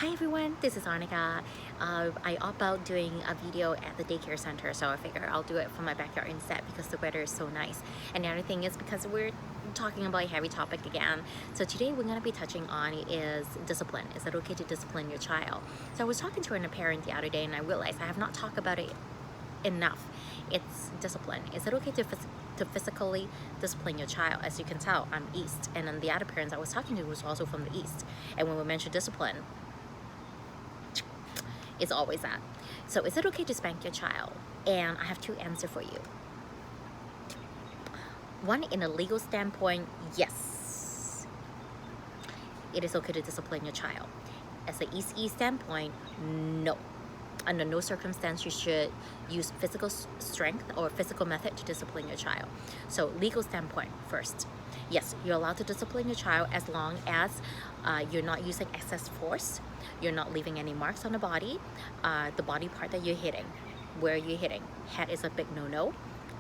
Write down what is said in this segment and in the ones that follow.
Hi everyone, this is Arnika. I opt out doing a video at the daycare center, so I figure I'll do it from my backyard instead because the weather is so nice. And the other thing is because we're talking about a heavy topic again. So today we're going to be touching on is discipline. Is it okay to discipline your child? So I was talking to a parent the other day and I realized I have not talked about it enough. It's discipline. Is it okay to physically discipline your child? As you can tell, I'm East, and then the other parents I was talking to was also from the East. And when we mention discipline, it's always that. So is it okay to spank your child? And I have two answers for you. One, in a legal standpoint, yes, it is okay to discipline your child. As an ECE standpoint, no. Under no circumstance you should use physical strength or physical method to discipline your child. So legal standpoint first. Yes, you're allowed to discipline your child as long as you're not using excess force, you're not leaving any marks on the body part that you're hitting, where you're hitting. Head is a big no-no.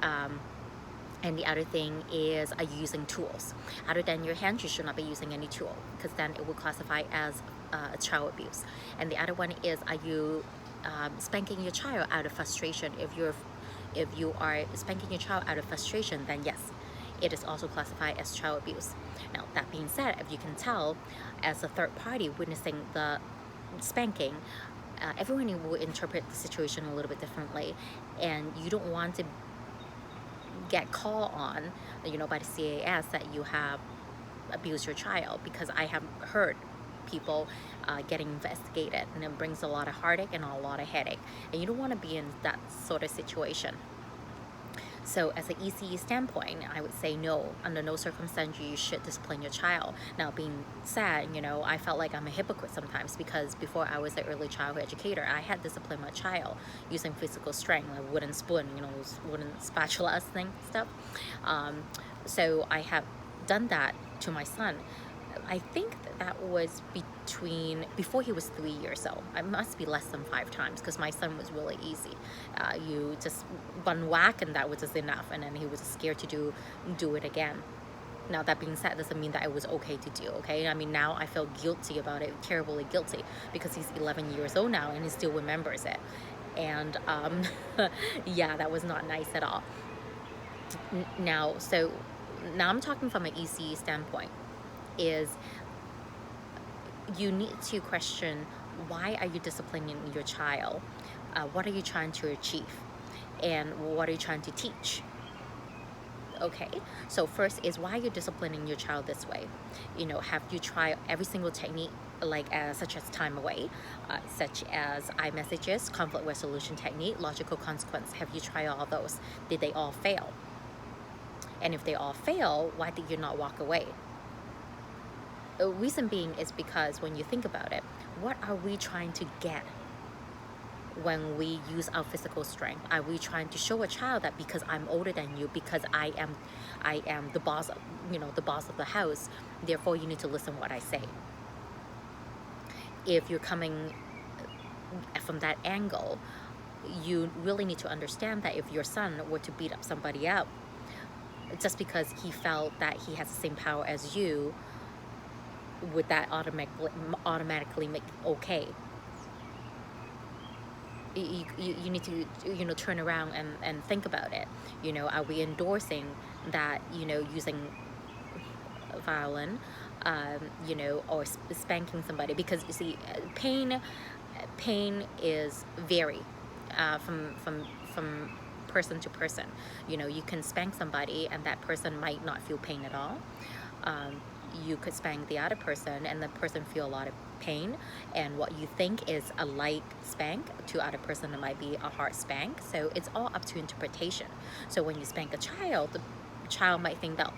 And the other thing is, are you using tools? Other than your hands, you should not be using any tool because then it will classify as child abuse. And the other one is, are you spanking your child out of frustration? If you are spanking your child out of frustration, then yes, it is also classified as child abuse. Now, that being said, if you can tell, as a third party witnessing the spanking, everyone will interpret the situation a little bit differently, and you don't want to get called on, by the CAS that you have abused your child, because I have heard people getting investigated, and it brings a lot of heartache and a lot of headache, and you don't want to be in that sort of situation. So as an ECE standpoint, I would say no, under no circumstance you should discipline your child. Now, being said, I felt like I'm a hypocrite sometimes, because before I was an early childhood educator, I had disciplined my child using physical strength, like wooden spoon, those wooden spatula stuff. So I have done that to my son. I think that was before he was 3 years old. I must be less than 5 times, because my son was really easy. You just one whack and that was just enough, and then he was scared to do it again. Now, that being said, doesn't mean that it was okay to do, okay? I mean, now I feel guilty about it, terribly guilty, because he's 11 years old now and he still remembers it. And yeah, that was not nice at all. Now I'm talking from an ECE standpoint. Is you need to question, why are you disciplining your child? What are you trying to achieve? And what are you trying to teach? Okay, so first is, why are you disciplining your child this way? Have you tried every single technique, like such as time away, such as iMessages, conflict resolution technique, logical consequence? Have you tried all those? Did they all fail? And if they all fail, why did you not walk away? The reason being is because when you think about it, what are we trying to get when we use our physical strength? Are we trying to show a child that because I'm older than you, because I am the boss, the boss of the house, therefore you need to listen what I say? If you're coming from that angle, you really need to understand that if your son were to beat up somebody up just because he felt that he has the same power as you, would that automatically make it okay? You need to turn around and think about it. Are we endorsing that, using violence, or spanking somebody? Because you see, pain is vary from person to person. You can spank somebody and that person might not feel pain at all. You could spank the other person and the person feel a lot of pain, and what you think is a light spank to other person, it might be a hard spank. So it's all up to interpretation. So when you spank a child, the child might think that,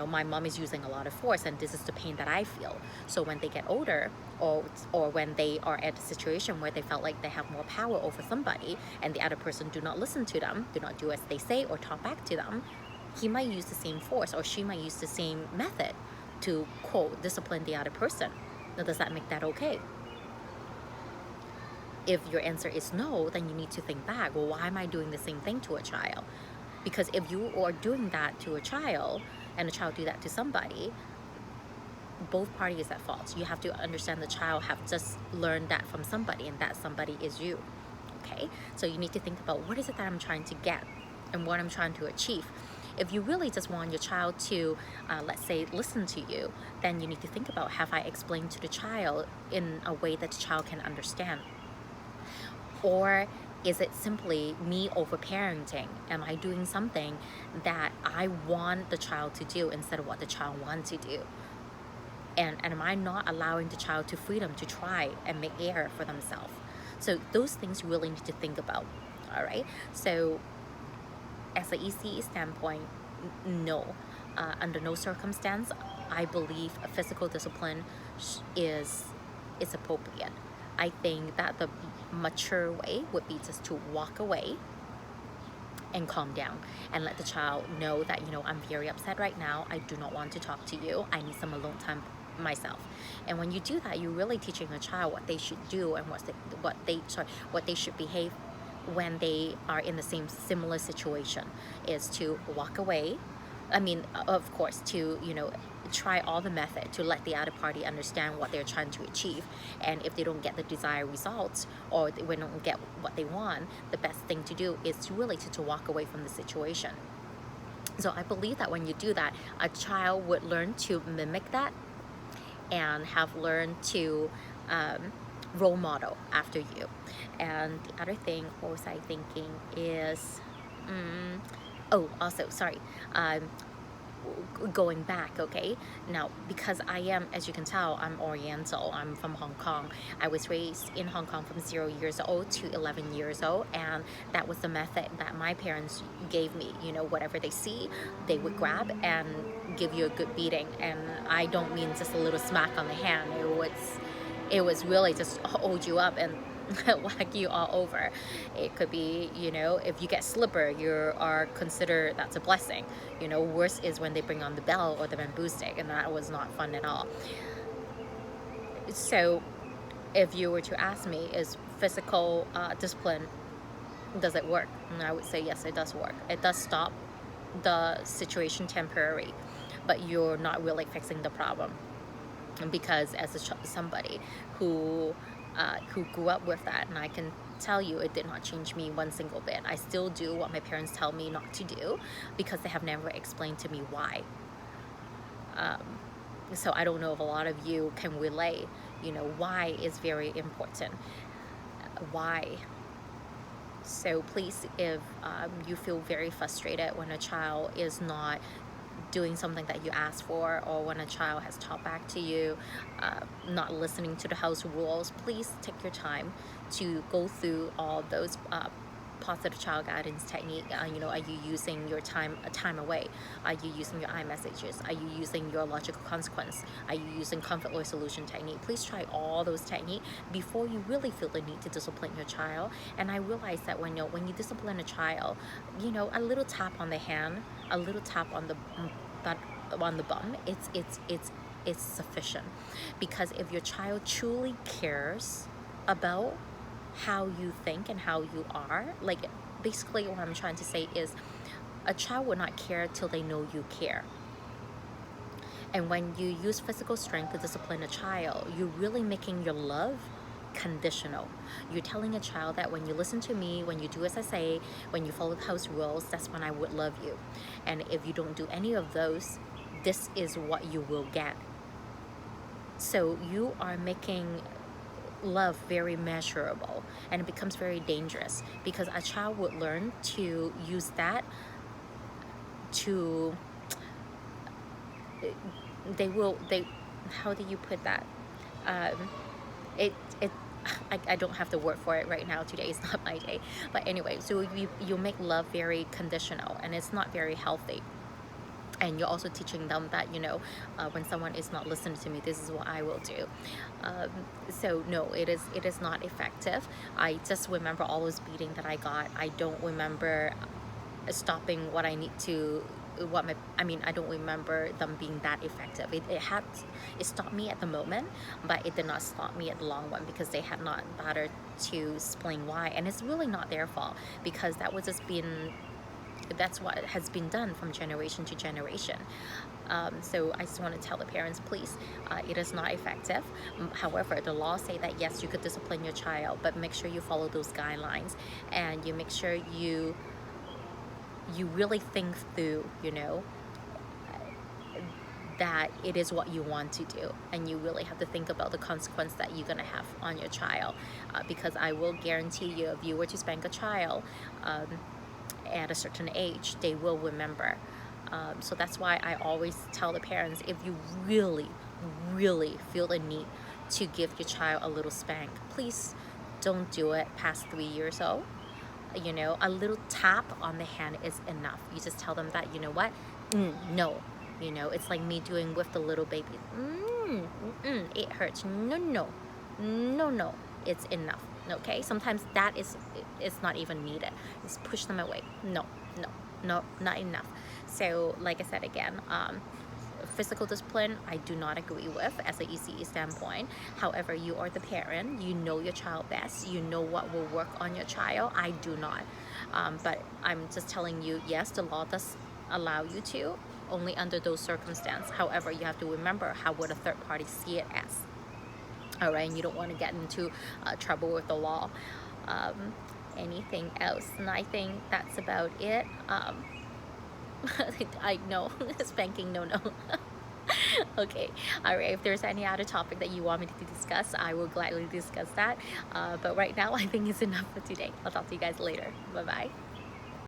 my mom is using a lot of force and this is the pain that I feel. So when they get older, or when they are at a situation where they felt like they have more power over somebody and the other person do not listen to them, do not do as they say or talk back to them, he might use the same force or she might use the same method to, quote, discipline the other person. Now, does that make that okay? If your answer is no, then you need to think back, well, why am I doing the same thing to a child? Because if you are doing that to a child and a child do that to somebody, both parties at fault. You have to understand the child have just learned that from somebody, and that somebody is you. Okay, so you need to think about what is it that I'm trying to get and what I'm trying to achieve. If you really just want your child to, let's say, listen to you, then you need to think about, have I explained to the child in a way that the child can understand? Or is it simply me over-parenting? Am I doing something that I want the child to do instead of what the child wants to do? And am I not allowing the child to freedom to try and make error for themselves? So those things you really need to think about, all right? So as an ECE standpoint, no. Under no circumstance, I believe a physical discipline is appropriate. I think that the mature way would be just to walk away and calm down and let the child know that, I'm very upset right now. I do not want to talk to you. I need some alone time myself. And when you do that, you're really teaching a child what they should do and what they should behave when they are in the similar situation, is to walk away. I mean, of course, to try all the method to let the other party understand what they're trying to achieve. And if they don't get the desired results, or they don't get what they want, the best thing to do is to really to walk away from the situation. So I believe that when you do that, a child would learn to mimic that and have learned to role model after you. And the other thing, what was I thinking, is also, sorry, going back, okay? Now, because I am, as you can tell, I'm Oriental, I'm from Hong Kong. I was raised in Hong Kong from 0 years old to 11 years old, and that was the method that my parents gave me. Whatever they see, they would grab and give you a good beating. And I don't mean just a little smack on the hand. It was really just hold you up and whack you all over. It could be, if you get slipper, you are considered, that's a blessing. Worse is when they bring on the bell or the bamboo stick, and that was not fun at all. So if you were to ask me, is physical discipline, does it work? And I would say yes, it does work. It does stop the situation temporary, but you're not really fixing the problem. Because as somebody who grew up with that, and I can tell you it did not change me one single bit. I still do what my parents tell me not to do because they have never explained to me why. So I don't know if a lot of you can relate. Why is very important. Why? So please, if you feel very frustrated when a child is not doing something that you asked for, or when a child has talked back to you, not listening to the house rules, please take your time to go through all those positive child guidance technique. Are you using your time away? Are you using your iMessages? Are you using your logical consequence? Are you using conflict resolution technique? Please try all those techniques before you really feel the need to discipline your child. And I realize that when you discipline a child, a little tap on the hand, a little tap on the bum, it's sufficient. Because if your child truly cares about how you think and how you are, like, basically what I'm trying to say is, a child would not care till they know you care. And when you use physical strength to discipline a child, you're really making your love conditional. You're telling a child that when you listen to me, when you do as I say, when you follow the house rules, that's when I would love you. And if you don't do any of those, this is what you will get. So you are making love very measurable, and it becomes very dangerous, because a child would learn to use that to how do you put that, I don't have the word for it right now. Today is not my day, but anyway, so you make love very conditional, and it's not very healthy. And you're also teaching them that, when someone is not listening to me, this is what I will do. So no, it is not effective. I just remember all those beating that I got. I don't remember stopping what I need to, I don't remember them being that effective. It stopped me at the moment, but it did not stop me at the long run, because they had not bothered to explain why. And it's really not their fault, because that was just being That's what has been done from generation to generation. So I just want to tell the parents, please, it is not effective. However, the law say that yes, you could discipline your child, but make sure you follow those guidelines, and you make sure you really think through, that it is what you want to do, and you really have to think about the consequence that you're gonna have on your child, because I will guarantee you, if you were to spank a child at a certain age, they will remember. So that's why I always tell the parents, if you really, really feel the need to give your child a little spank, please don't do it past 3 years old. A little tap on the hand is enough. You just tell them that, what, no. It's like me doing with the little baby. It hurts. No, no, no, no. It's enough. Okay. Sometimes that is not even needed. Just push them away. No, no, no, not enough. So, like I said again, physical discipline, I do not agree with as an ECE standpoint. However, you are the parent. You know your child best. You know what will work on your child. I do not. But I'm just telling you, yes, the law does allow you to, only under those circumstances. However, you have to remember, how would a third party see it as? All right, and you don't want to get into trouble with the law. Anything else? And I think that's about it. I know, spanking, no. Okay, all right, if there's any other topic that you want me to discuss, I will gladly discuss that. But right now, I think it's enough for today. I'll talk to you guys later. Bye-bye.